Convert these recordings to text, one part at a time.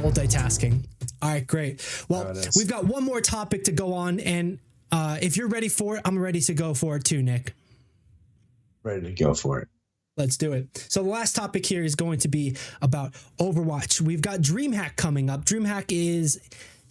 Multitasking. All right, great. Well, we've got one more topic to go on, and if you're ready for it, I'm ready to go for it too, Nick. Ready to go for it. Let's do it. So the last topic here is going to be about Overwatch. We've got DreamHack coming up. DreamHack is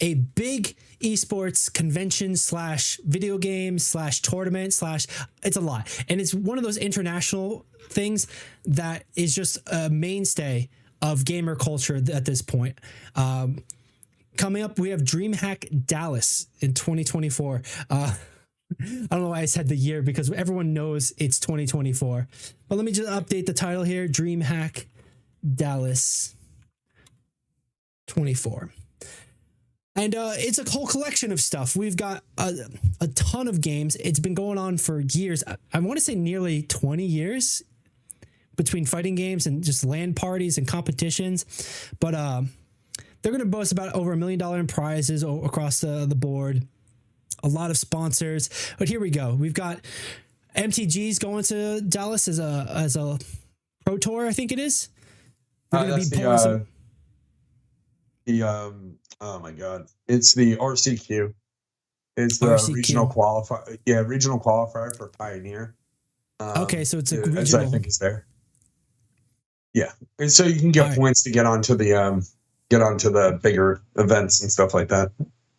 a big esports convention slash video game slash tournament slash, it's a lot. And it's one of those international things that is just a mainstay of gamer culture at this point. Coming up, we have DreamHack Dallas in 2024. I don't know why I said the year because everyone knows it's 2024. But let me just update the title here. DreamHack Dallas 24. And it's a whole collection of stuff. We've got a ton of games. It's been going on for years. I want to say nearly 20 years between fighting games and just LAN parties and competitions. But they're going to boast about over $1 million in prizes across the board. A lot of sponsors. But here we go. We've got MTG's going to Dallas as a pro tour, I think it is. They're going to be pulling oh my god, it's the RCQ. It's the RCQ. regional qualifier. Yeah, regional qualifier for Pioneer. Okay, so it's a regional. As I think is there. Yeah, and so you can get points to get onto the bigger events and stuff like that.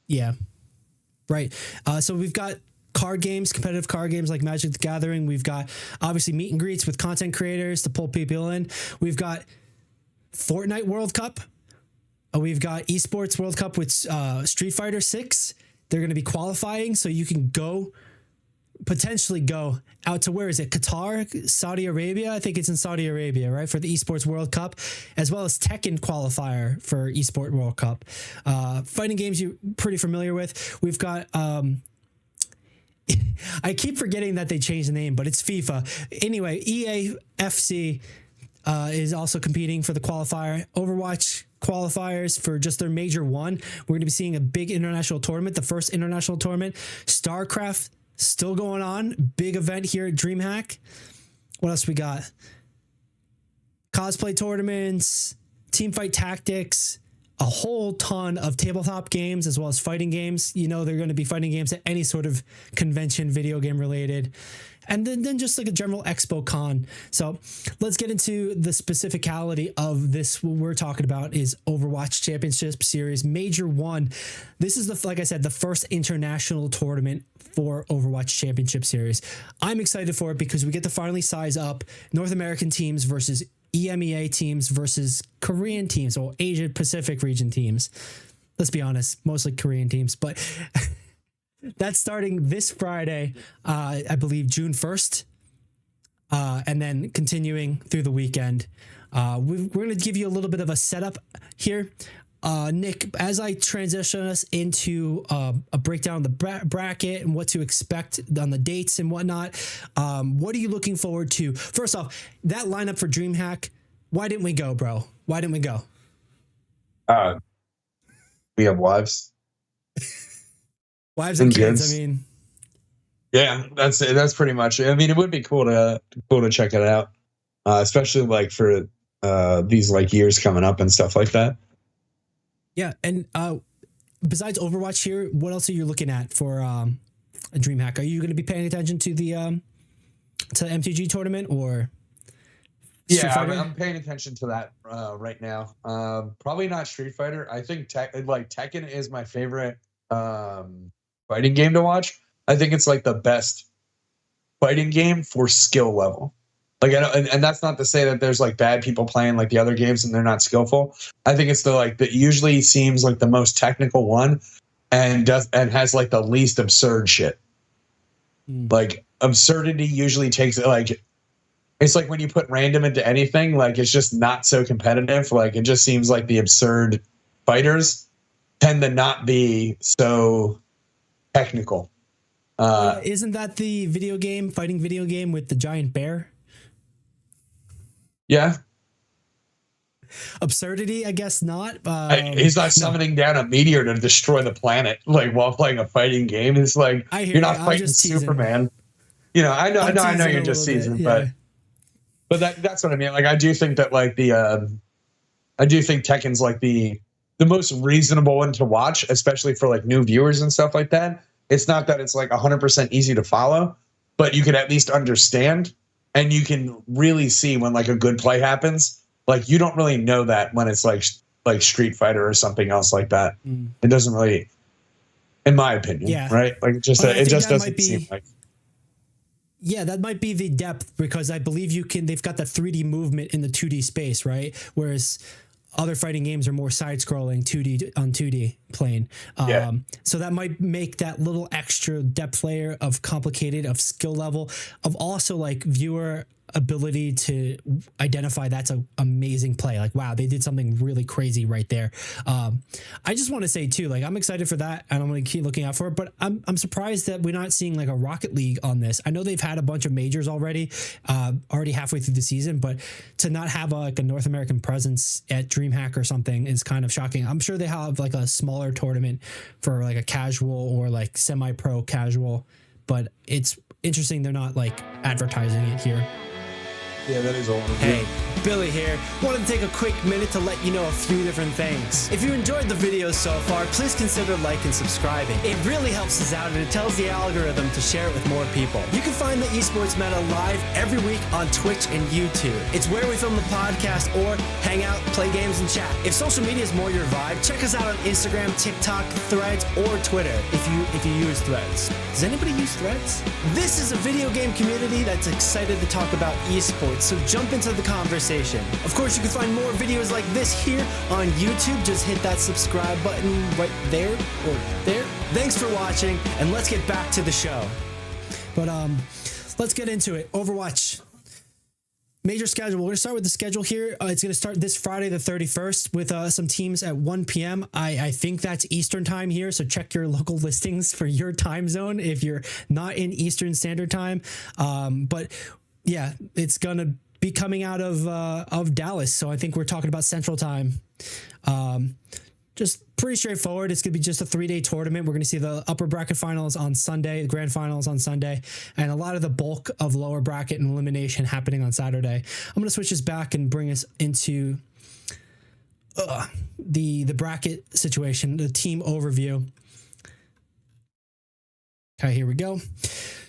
Yeah, right. So we've got card games, competitive card games like Magic the Gathering. We've got obviously meet and greets with content creators to pull people in. We've got Fortnite World Cup. We've got Esports World Cup with Street Fighter 6. They're going to be qualifying, so you can potentially go out to, where is it? Qatar, Saudi Arabia? I think it's in Saudi Arabia, right? For the Esports World Cup, as well as Tekken qualifier for Esports World Cup. Fighting games you're pretty familiar with. We've got... I keep forgetting that they changed the name, but it's FIFA. Anyway, EAFC is also competing for the qualifier. Overwatch qualifiers for just their major one. We're going to be seeing a big international tournament, the first international tournament. StarCraft still going on. Big event here at DreamHack. What else we got? Cosplay tournaments, teamfight tactics, a whole ton of tabletop games as well as fighting games. You know, they're going to be fighting games at any sort of convention, video game related. And then just like a general expo con. So let's get into the specificality of this. What we're talking about is Overwatch Championship Series Major 1. This is, like I said, the first international tournament for Overwatch Championship Series. I'm excited for it because we get to finally size up North American teams versus EMEA teams versus Korean teams or Asia Pacific region teams. Let's be honest, mostly Korean teams, but... That's starting this Friday, I believe June 1st, and then continuing through the weekend. We're going to give you a little bit of a setup here. Nick, as I transition us into a breakdown of the bracket and what to expect on the dates and whatnot, what are you looking forward to? First off, that lineup for DreamHack, why didn't we go, bro? Why didn't we go? We have wives. Wives and kids. I mean, yeah, that's pretty much it. I mean, it would be cool to check it out, especially like for these like years coming up and stuff like that. Yeah, and besides Overwatch here, what else are you looking at for a DreamHack? Are you going to be paying attention to the MTG tournament or? Yeah, I'm paying attention to that right now. Probably not Street Fighter. I think Tekken is my favorite fighting game to watch. I think it's like the best fighting game for skill level. Like, and that's not to say that there's like bad people playing like the other games and they're not skillful. I think it's that usually seems like the most technical one and has like the least absurd shit. Like absurdity usually takes it it's like when you put random into anything, like it's just not so competitive. Like it just seems like the absurd fighters tend to not be so technical. Isn't that the fighting video game with the giant bear? Yeah. Absurdity, I guess not. He's not summoning down a meteor to destroy the planet while playing a fighting game. It's like you're not fighting Superman. You know, I know you're just teasing, yeah. But that's what I mean. Like I do think that I do think Tekken's like the the most reasonable one to watch, especially for like new viewers and stuff like that. It's not that it's like 100% easy to follow, but you can at least understand, and you can really see when like a good play happens. Like you don't really know that when it's like Street Fighter or something else like that. It doesn't really, in my opinion, right? Like it just doesn't seem like. Yeah, that might be the depth, because I believe they've got the 3D movement in the 2D space, right? Whereas other fighting games are more side-scrolling 2D on 2D plane. So that might make that little extra depth layer of complicated, of skill level, of also like viewer ability to identify that's an amazing play. Like, wow, they did something really crazy right there. I just want to say too, like, I'm excited for that, and I'm going to keep looking out for it, but I'm surprised that we're not seeing like a Rocket League on this. I know they've had a bunch of majors already halfway through the season, but to not have like a North American presence at DreamHack or something is kind of shocking. I'm sure they have like a smaller tournament for like a casual or like semi-pro casual, but it's interesting they're not like advertising it here. Yeah, that is all. Hey, Billy here. Wanted to take a quick minute to let you know a few different things. If you enjoyed the video so far, please consider liking and subscribing. It really helps us out, and it tells the algorithm to share it with more people. You can find the Esports Meta live every week on Twitch and YouTube. It's where we film the podcast or hang out, play games, and chat. If social media is more your vibe, check us out on Instagram, TikTok, Threads, or Twitter if you use Threads. Does anybody use Threads? This is a video game community that's excited to talk about esports, so jump into the conversation. Of course, you can find more videos like this here on YouTube. Just hit that subscribe button right there or there. Thanks for watching, and let's get back to the show. But let's get into it. Overwatch. Major schedule. We're going to start with the schedule here. It's going to start this Friday the 31st with some teams at 1 p.m. I think that's Eastern time here, so check your local listings for your time zone if you're not in Eastern Standard Time. But yeah, it's going to be coming out of Dallas, so I think we're talking about Central Time. Just pretty straightforward. It's going to be just a 3-day tournament. We're going to see the upper bracket finals on Sunday, the grand finals on Sunday, and a lot of the bulk of lower bracket and elimination happening on Saturday. I'm going to switch this back and bring us into the bracket situation, the team overview. Okay, here we go.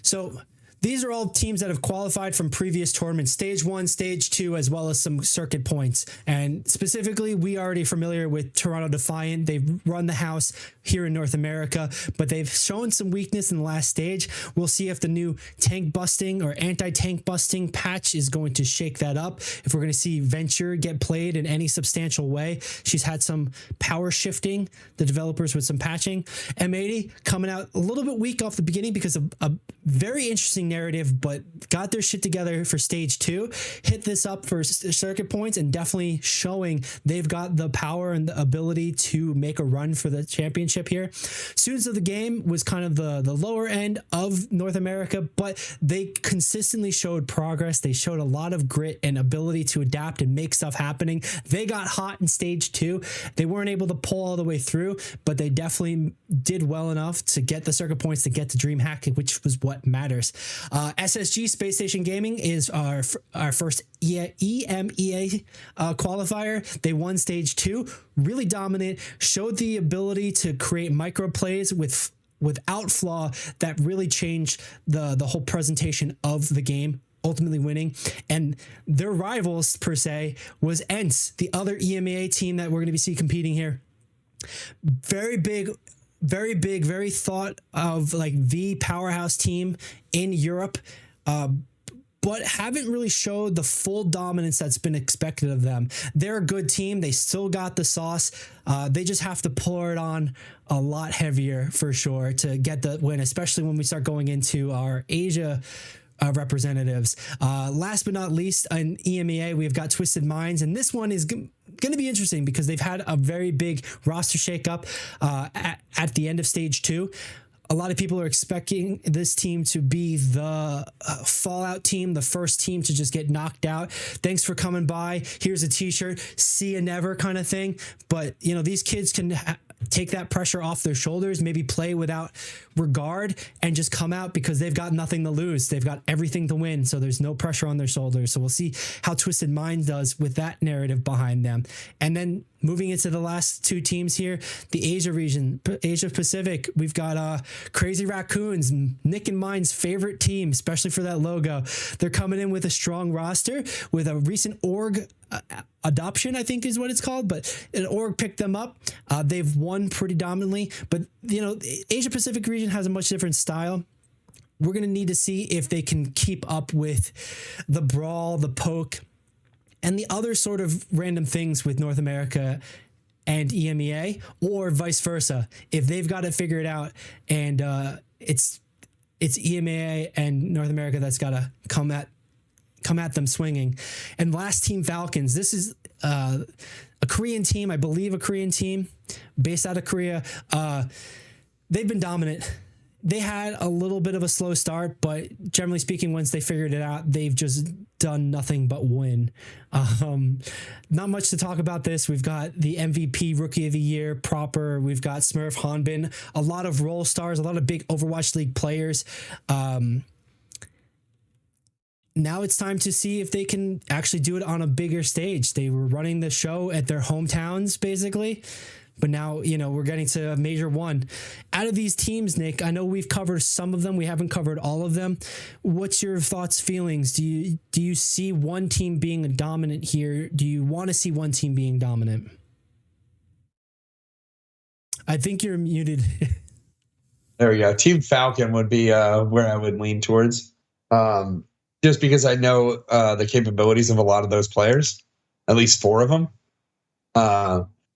So these are all teams that have qualified from previous tournaments, stage 1, stage 2, as well as some circuit points. And specifically, we are already familiar with Toronto Defiant. They've run the house here in North America, but they've shown some weakness in the last stage. We'll see if the new tank busting or anti-tank busting patch is going to shake that up. If we're going to see Venture get played in any substantial way. She's had some power shifting, the developers, with some patching. M80 coming out a little bit weak off the beginning because of a very interesting narrative, but got their shit together for stage 2, hit this up for circuit points, and definitely showing they've got the power and the ability to make a run for the championship here. Students of the Game was kind of the lower end of North America, but they consistently showed progress. They showed a lot of grit and ability to adapt and make stuff happening. They got hot in stage 2. They weren't able to pull all the way through, but they definitely did well enough to get the circuit points to get to DreamHack, which was what matters. SSG, Space Station Gaming, is our first EMEA qualifier. They won stage 2, really dominant, showed the ability to create micro plays without flaw that really changed the whole presentation of the game, ultimately winning. And their rivals, per se, was ENCE, the other EMEA team that we're going to see competing here. Very big, very thought of like the powerhouse team in Europe, but haven't really showed the full dominance that's been expected of them. They're a good team. They still got the sauce. They just have to pour it on a lot heavier for sure to get the win, especially when we start going into our Asia representatives. Last but not least, in EMEA, we've got Twisted Minds, and this one is going to be interesting because they've had a very big roster shakeup at the end of stage 2. A lot of people are expecting this team to be the fallout team, the first team to just get knocked out. Thanks for coming by. Here's a t-shirt. See you never kind of thing. But, you know, these kids can take that pressure off their shoulders, maybe play without regard, and just come out because they've got nothing to lose. They've got everything to win, so there's no pressure on their shoulders. So we'll see how Twisted Minds does with that narrative behind them. And then Moving into the last two teams here, the Asia region, Asia Pacific, we've got Crazy Raccoons, Nick and mine's favorite team, especially for that logo. They're coming in with a strong roster with a recent org adoption, I think is what it's called, but an org picked them up. They've won pretty dominantly, but the Asia Pacific region has a much different style. We're going to need to see if they can keep up with the brawl, the poke, and the other sort of random things with North America and EMEA, or vice versa. If they've got it figured out and it's EMEA and North America that's got to come at them swinging. And last team, Falcons. This is a Korean team, I believe a Korean team based out of Korea. They've been dominant. They had a little bit of a slow start, but generally speaking, once they figured it out, they've just done nothing but win. Not much to talk about this. We've got the MVP Rookie of the Year proper. We've got Smurf Hanbin, a lot of role stars, a lot of big Overwatch League players. Now it's time to see if they can actually do it on a bigger stage. They were running the show at their hometowns, basically. But now, we're getting to Major 1. Out of these teams, Nick, I know we've covered some of them. We haven't covered all of them. What's your thoughts, feelings? Do you see one team being dominant here? Do you want to see one team being dominant? I think you're muted. There we go. Team Falcon would be where I would lean towards. Just because I know the capabilities of a lot of those players, at least 4 of them.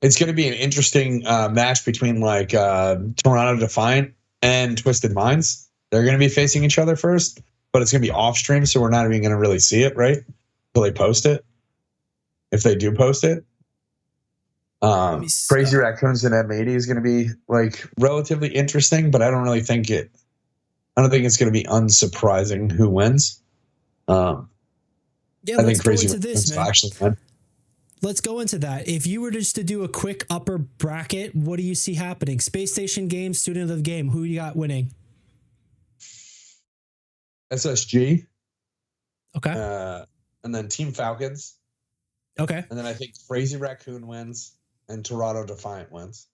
It's going to be an interesting match between Toronto Defiant and Twisted Minds. They're going to be facing each other first, but it's going to be off stream, so we're not even going to really see it, right? Until they post it. If they do post it. Crazy Raccoons and M80 is going to be relatively interesting, but I don't think it's going to be unsurprising who wins. I think Crazy Raccoons will actually win. Let's go into that. If you were just to do a quick upper bracket, what do you see happening? Space Station Games, Student of the Game. Who you got winning? SSG. Okay. And then Team Falcons. Okay. And then I think Crazy Raccoon wins and Toronto Defiant wins.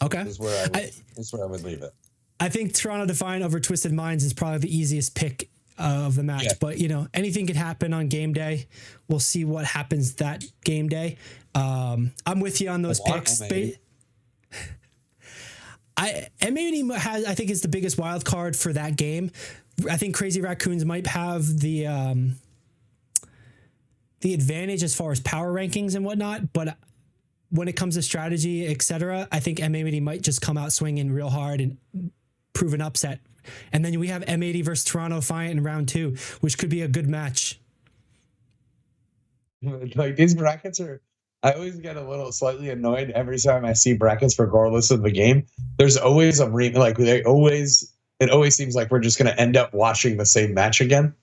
Okay. Is where I would leave it. I think Toronto Defiant over Twisted Minds is probably the easiest pick of the match, but anything could happen on game day. We'll see what happens that game day. I'm with you on those picks. I think is the biggest wild card for that game. I think Crazy Raccoons might have the advantage as far as power rankings and whatnot, but when it comes to strategy, etc., I think M80 might just come out swinging real hard and prove an upset. And then we have M80 versus Toronto Defiant in round 2, which could be a good match. These brackets I always get a little slightly annoyed every time I see brackets regardless of the game. There's always it always seems like we're just going to end up watching the same match again.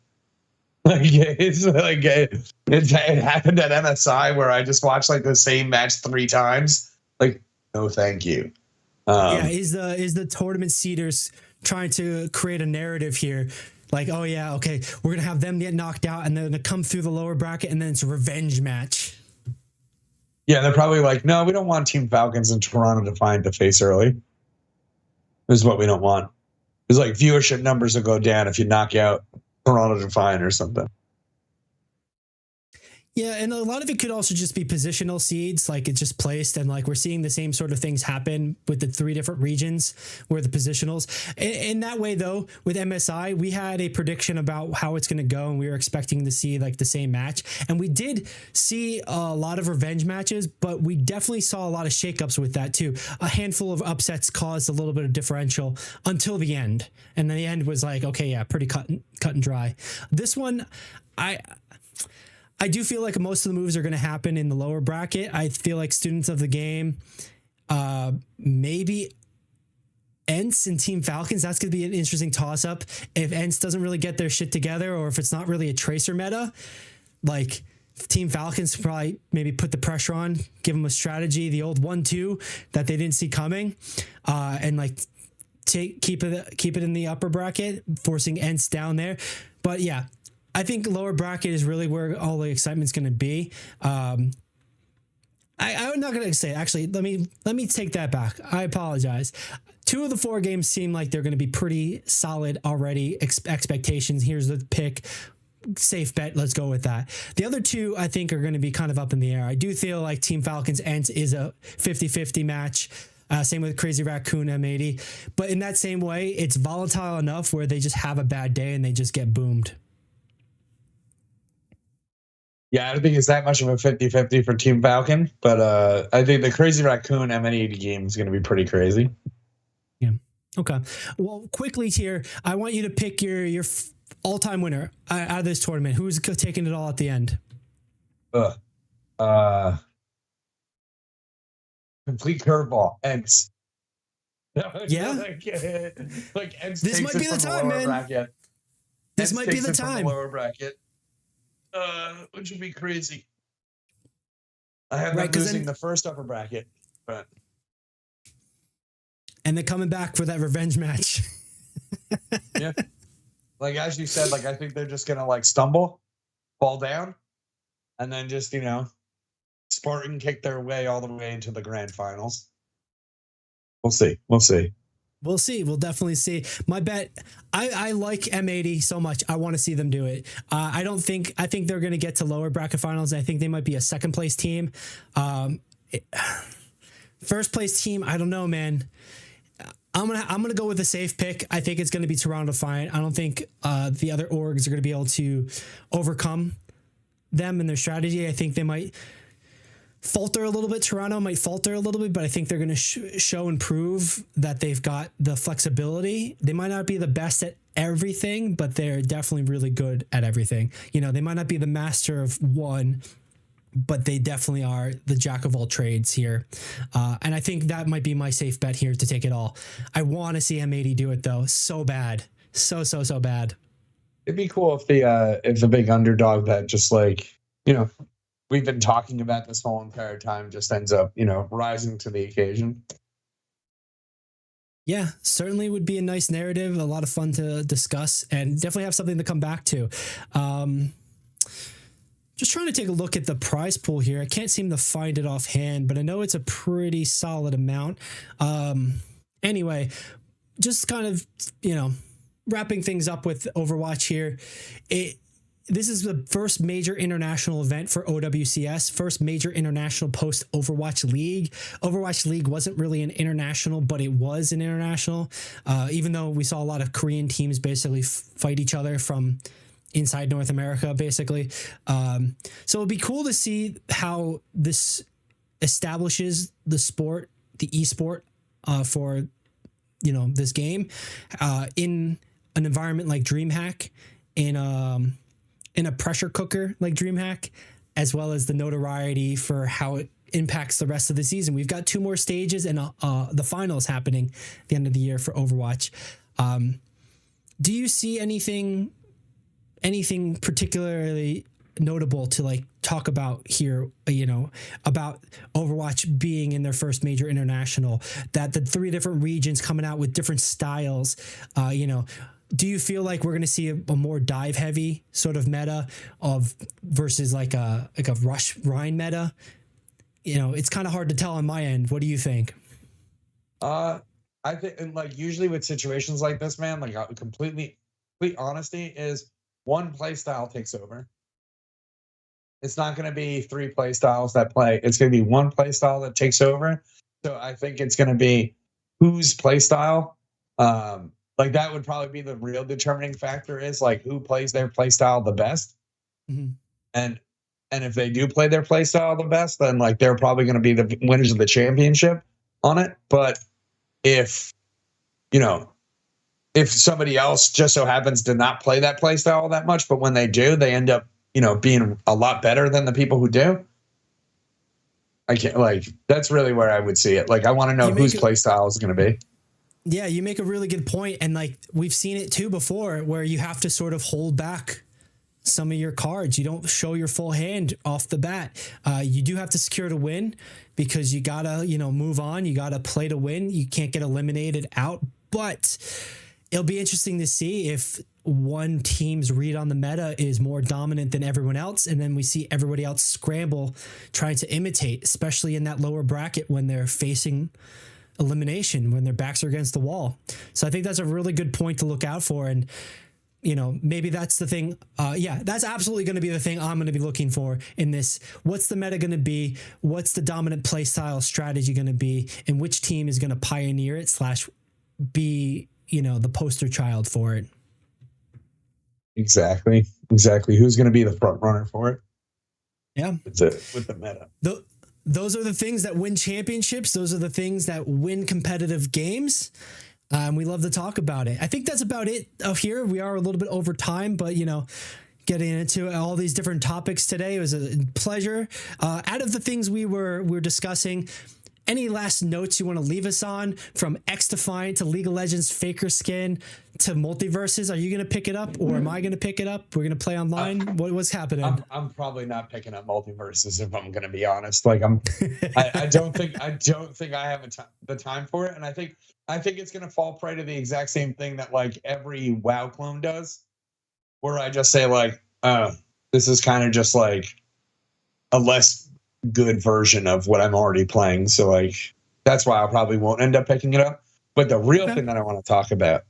It happened at MSI where I just watched the same match 3 times. No, thank you. Is the tournament seeders trying to create a narrative here? Oh yeah, okay, we're going to have them get knocked out and then to come through the lower bracket and then it's a revenge match. Yeah, they're probably no, we don't want Team Falcons and Toronto Defiant to face early. This is what we don't want. It's viewership numbers will go down if you knock out Toronto Defiant or something. Yeah, and a lot of it could also just be positional seeds, it's just placed, and we're seeing the same sort of things happen with the 3 different regions where the positionals. In that way, though, with MSI, we had a prediction about how it's going to go, and we were expecting to see the same match, and we did see a lot of revenge matches, but we definitely saw a lot of shakeups with that too. A handful of upsets caused a little bit of differential until the end, and then the end was okay, yeah, pretty cut and dry. This one, I do feel most of the moves are going to happen in the lower bracket. I feel Students of the Game, maybe ENCE and Team Falcons. That's going to be an interesting toss-up. If ENCE doesn't really get their shit together, or if it's not really a Tracer meta, Team Falcons probably maybe put the pressure on, give them a strategy, the old 1-2 that they didn't see coming, and keep it in the upper bracket, forcing ENCE down there. But yeah, I think lower bracket is really where all the excitement's going to be. I'm not gonna say it. Actually, let me take that back. I apologize. 2 of the 4 games seem like they're going to be pretty solid already. Expectations. Here's the pick. Safe bet. Let's go with that. The other 2, I think, are going to be kind of up in the air. I do feel like Team Falcons Ents is a 50-50 match. Same with Crazy Raccoon M80. But in that same way, it's volatile enough where they just have a bad day and they just get boomed. Yeah, I don't think it's that much of a 50-50 for Team Falcon, but I think the Crazy Raccoon M80 game is going to be pretty crazy. Yeah. Okay. Well, quickly here, I want you to pick your all-time winner out of this tournament. Who's taking it all at the end? Complete curveball. Ents. Yeah. Like Ents this might be the time, man. Bracket. This might be the time. Lower bracket. Which would be crazy. I have them losing the first upper bracket, but and they're coming back for that revenge match. Yeah. Like as you said, like I think they're just gonna like stumble, fall down, and then just, you know, Spartan kick their way all the way into the grand finals. We'll see. We'll see. We'll see. We'll definitely see. My bet, I like M80 so much. I want to see them do it. I think they're going to get to lower bracket finals. I think they might be a second place team. First place team, I don't know, man. I'm gonna go with a safe pick. I think it's going to be Toronto Defiant. I don't think the other orgs are going to be able to overcome them and their strategy. I think they might falter a little bit. Toronto might falter a little bit, but I think they're going to show and prove that they've got the flexibility. They might not be the best at everything, but they're definitely really good at everything. You know, they might not be the master of one, but they definitely are the jack of all trades here. And I think that might be my safe bet here to take it all. I want to see M80 do it though. So bad. So bad. It'd be cool if the big underdog that just like, you know, we've been talking about this whole entire time just ends up, you know, rising to the occasion. Yeah, certainly would be a nice narrative, a lot of fun to discuss, and definitely have something to come back to. Just trying to take a look at the prize pool here. I can't seem to find it offhand, but I know it's a pretty solid amount. Anyway, just kind of, you know, wrapping things up with Overwatch here. This is the first major international event for OWCS, first major international post-Overwatch League. Overwatch League wasn't really an international, but it was an international, even though we saw a lot of Korean teams basically fight each other from inside North America, basically. So it'd be cool to see how this establishes the sport, the esport, for, you know, this game in an environment like DreamHack, in a pressure cooker like DreamHack, as well as the notoriety for how it impacts the rest of the season. We've got 2 more stages and the finals happening at the end of the year for Overwatch. Do you see anything particularly notable to like talk about here, you know, about Overwatch being in their first major international, that the 3 different regions coming out with different styles, you know, do you feel like we're going to see a more dive heavy sort of meta versus like a rush Rhine meta? You know, it's kind of hard to tell on my end. What do you think? I think like usually with situations like this, man, like complete honesty is one play style takes over. It's not going to be 3 play styles that play. It's going to be one play style that takes over. So I think it's going to be whose play style, like that would probably be the real determining factor, is like who plays their play style the best. Mm-hmm. And if they do play their play style the best, then like they're probably going to be the winners of the championship on it. But if, you know, if somebody else just so happens to not play that play style that much, but when they do, they end up, you know, being a lot better than the people who do. I can't, like, that's really where I would see it. Like, I want to know whose play style is going to be. Yeah, you make a really good point. And like, we've seen it too before, where you have to sort of hold back some of your cards. You don't show your full hand off the bat. You do have to secure to win, because you gotta, you know, move on. You gotta play to win. You can't get eliminated out. But it'll be interesting to see if one team's read on the meta is more dominant than everyone else, and then we see everybody else scramble trying to imitate, especially in that lower bracket when they're facing elimination, when their backs are against the wall. So I think that's a really good point to look out for. And maybe that's the thing. That's absolutely going to be the thing I'm going to be looking for in this. What's the meta going to be? What's the dominant play style strategy going to be? And which team is going to pioneer it / be, the poster child for it? Exactly. Who's going to be the front runner for it? Yeah. With the meta. Those are the things that win championships. Those are the things that win competitive games. We love to talk about it. I think that's about it here. We are a little bit over time, but getting into all these different topics today, it was a pleasure. Out of the things we were discussing, any last notes you want to leave us on, from X-Defiant to League of Legends Faker Skin to Multiverses? Are you going to pick it up, or am I going to pick it up? We're going to play online. What's happening? I'm probably not picking up Multiverses, if I'm going to be honest. Like I don't think I have the time for it, and I think it's going to fall prey to the exact same thing that like every WoW clone does, where I just say like, oh, this is kind of just like a less good version of what I'm already playing. So like, that's why I probably won't end up picking it up. But the real thing that I want to talk about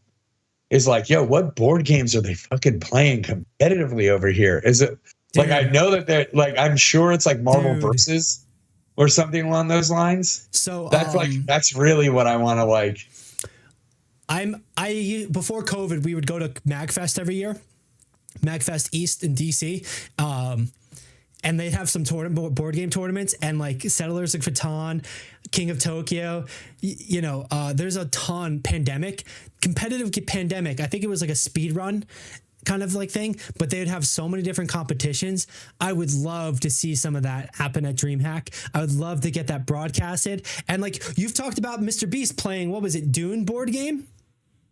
is like, yo, what board games are they fucking playing competitively over here? Is it like, I know that they're like, I'm sure it's like Marvel Versus or something along those lines. So that's really what I want to like. Before COVID, we would go to MagFest every year, MagFest East in DC. And they'd have some board game tournaments, and like Settlers of Catan, King of Tokyo, there's a ton. Competitive Pandemic. I think it was like a speed run kind of like thing, but they would have so many different competitions. I would love to see some of that happen at DreamHack. I would love to get that broadcasted. And like you've talked about Mr. Beast playing, what was it, Dune board game?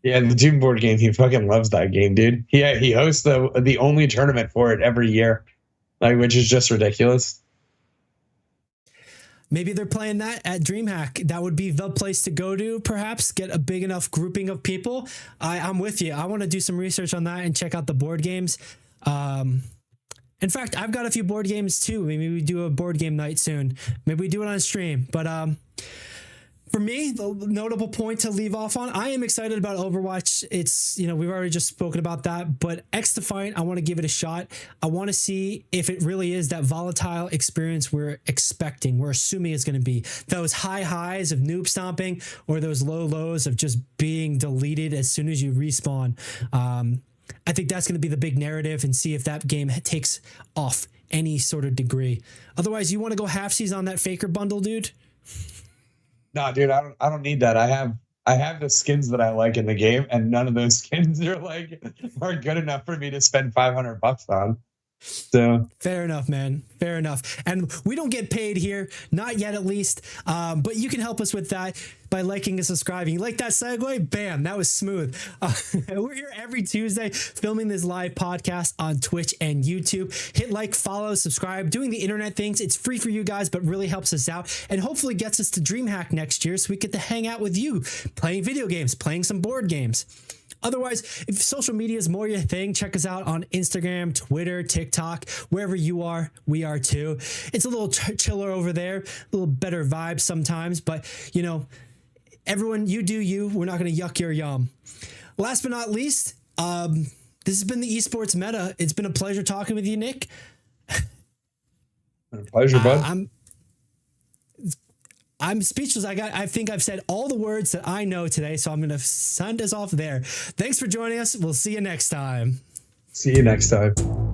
Yeah, the Dune board game. He fucking loves that game, dude. He hosts the only tournament for it every year. Like, which is just ridiculous. Maybe they're playing that at DreamHack. That would be the place to go to, perhaps, get a big enough grouping of people. I'm with you. I want to do some research on that and check out the board games. In fact, I've got a few board games too. Maybe we do a board game night soon. Maybe we do it on stream. But for me, the notable point to leave off on, I am excited about Overwatch. It's, we've already just spoken about that, but X-Defiant, I want to give it a shot. I want to see if it really is that volatile experience we're expecting, we're assuming it's going to be. Those high highs of noob stomping or those low lows of just being deleted as soon as you respawn. I think that's going to be the big narrative, and see if that game takes off any sort of degree. Otherwise, you want to go halfsies on that Faker bundle, dude? No, dude, I don't need that. I have the skins that I like in the game, and none of those skins are good enough for me to spend $500 on. So fair enough, man. Fair enough. And we don't get paid here, not yet at least. But you can help us with that by liking and subscribing. You like that segue? Bam, that was smooth. We're here every Tuesday filming this live podcast on Twitch and YouTube. Hit like, follow, subscribe, doing the internet things. It's free for you guys, but really helps us out and hopefully gets us to DreamHack next year, so we get to hang out with you, playing video games, playing some board games. Otherwise, if social media is more your thing, check us out on Instagram, Twitter, TikTok, wherever you are, we are too. It's a little chiller over there, a little better vibes sometimes, but everyone, you do you. We're not going to yuck your yum. Last but not least, this has been the Esports Meta. It's been a pleasure talking with you, Nick. Been a pleasure, bud. I'm speechless. I think I've said all the words that I know today, so I'm going to send us off there. Thanks for joining us. We'll see you next time. See you next time.